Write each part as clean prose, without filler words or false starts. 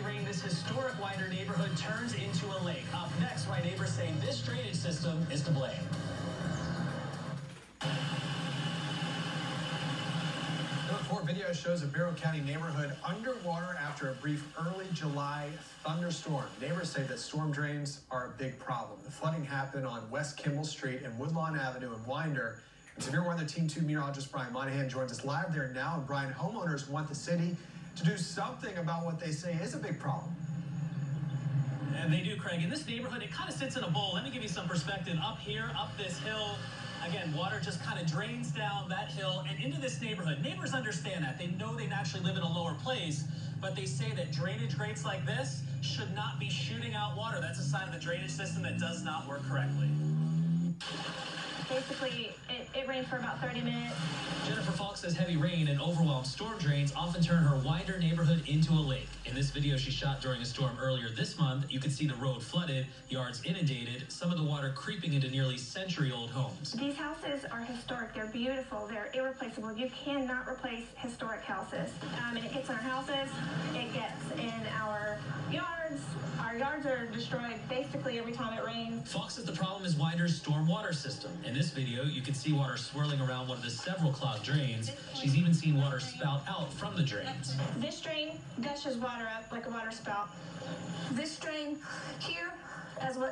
rain, this historic Winder neighborhood turns into a lake. Up next, why neighbors say this drainage system is to blame. The report video shows a Barrow County neighborhood underwater after a brief early July thunderstorm. Neighbors say that storm drains are a big problem. The flooding happened on West Kimball Street and Woodlawn Avenue in Winder. And Severe Weather Team 2 meteorologist Brian Monahan joins us live there now. And Brian, homeowners want the city to do something about what they say is a big problem. And they do, Craig. In this neighborhood, it kind of sits in a bowl. Let me give you some perspective. Up here, up this hill, again, water just kind of drains down that hill and into this neighborhood. Neighbors understand that. They know they naturally live in a lower place, but they say that drainage grates like this should not be shooting out water. That's a sign of the drainage system that does not work correctly. Basically, it rained for about 30 minutes. Jennifer Falk says heavy rain and overwhelmed storm drains often turn her Winder neighborhood into a lake. In this video she shot during a storm earlier this month, you can see the road flooded, yards inundated, some of the water creeping into nearly century-old homes. These houses are historic. They're beautiful. They're irreplaceable. You cannot replace historic houses. And it gets in our houses. It gets in our yards. Our yards are destroyed basically every time it rains. Falk says the problem is Winder's storm water system. In this video, you can see water swirling around one of the several clogged drains. She's even seen water spout out from the drains. This drain gushes water up like a water spout. This drain here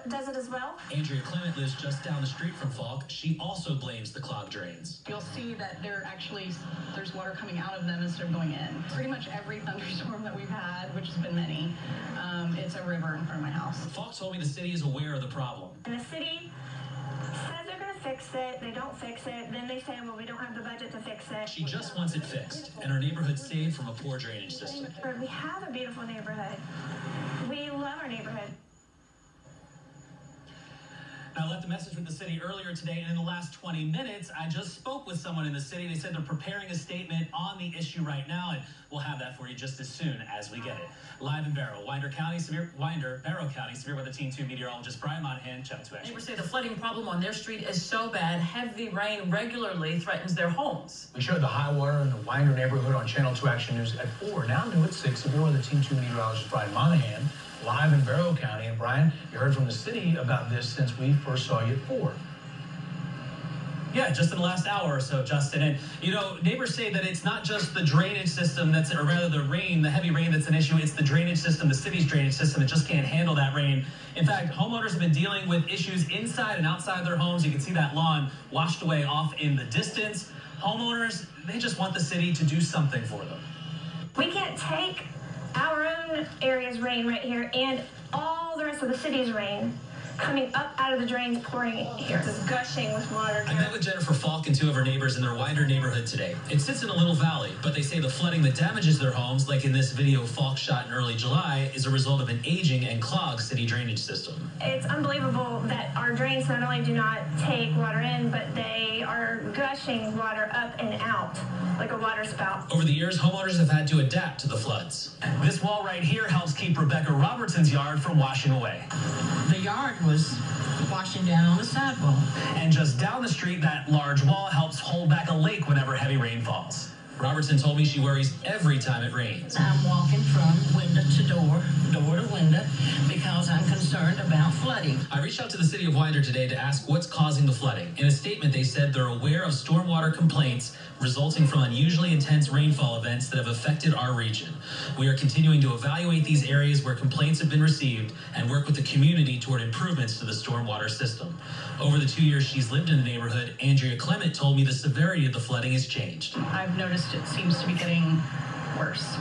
does it as well. Andrea Clement lives just down the street from Falk. She also blames the clogged drains. You'll see that there's water coming out of them instead of going in. Pretty much every thunderstorm that we've had, which has been many, it's a river in front of my house. Falk told me the city is aware of the problem. And the city says they're going to fix it. They don't fix it. Then they say, well, we don't have the budget to fix it. She just wants it fixed, and her neighborhood saved from a poor drainage system. We have a beautiful neighborhood. We love our neighborhood. I left a message with the city earlier today, and in the last 20 minutes, I just spoke with someone in the city. They said they're preparing a statement on the issue right now, and we'll have that for you just as soon as we get it. Live in Barrow County, Severe Weather Team 2 meteorologist Brian Monahan, Channel 2 Action. Neighbors say the flooding problem on their street is so bad, heavy rain regularly threatens their homes. We showed the high water in the Winder neighborhood on Channel 2 Action News at 4. Now new at 6. Severe Weather Team 2 meteorologist Brian Monahan, live in Barrow County. And Brian, you heard from the city about this since we first saw you at 4. Yeah, just in the last hour or so, Justin. And, you know, neighbors say that it's not just the drainage system or rather the heavy rain that's an issue. It's the drainage system, the city's drainage system. It just can't handle that rain. In fact, homeowners have been dealing with issues inside and outside their homes. You can see that lawn washed away off in the distance. Homeowners, they just want the city to do something for them. We can't take our own area's rain right here and all the rest of the city's rain coming up out of the drains, pouring in here. It's gushing with water. I met with Jennifer Falk and 2 of her neighbors in their Winder neighborhood today. It sits in a little valley, but they say the flooding that damages their homes, like in this video Falk shot in early July, is a result of an aging and clogged city drainage system. It's unbelievable that our drains not only do not take water in, but they are gushing water up and out like a water spout. Over the years, homeowners have had to adapt to the floods. This wall right here helps keep Rebecca Robertson's yard from washing away. The yard was washing down on the sidewalk. And just down the street, that large wall helps hold back a lake whenever heavy rain falls. Robertson told me she worries every time it rains. I'm walking from window to door to window, because I'm concerned about flooding. I reached out to the city of Winder today to ask what's causing the flooding. In a statement, they said they're aware of stormwater complaints resulting from unusually intense rainfall events that have affected our region. We are continuing to evaluate these areas where complaints have been received and work with the community toward improvements to the stormwater system. Over the 2 years she's lived in the neighborhood, Andrea Clement told me the severity of the flooding has changed. I've noticed it seems to be getting worse.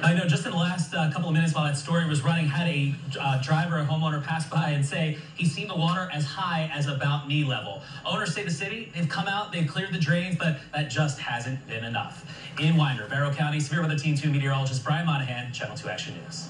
I know just in the last couple of minutes while that story was running, had a driver, a homeowner pass by and say he's seen the water as high as about knee level. Owners say the city, they've come out, they've cleared the drains, but that just hasn't been enough. In Winder, Barrow County, Severe Weather Team 2 meteorologist Brian Monahan, Channel 2 Action News.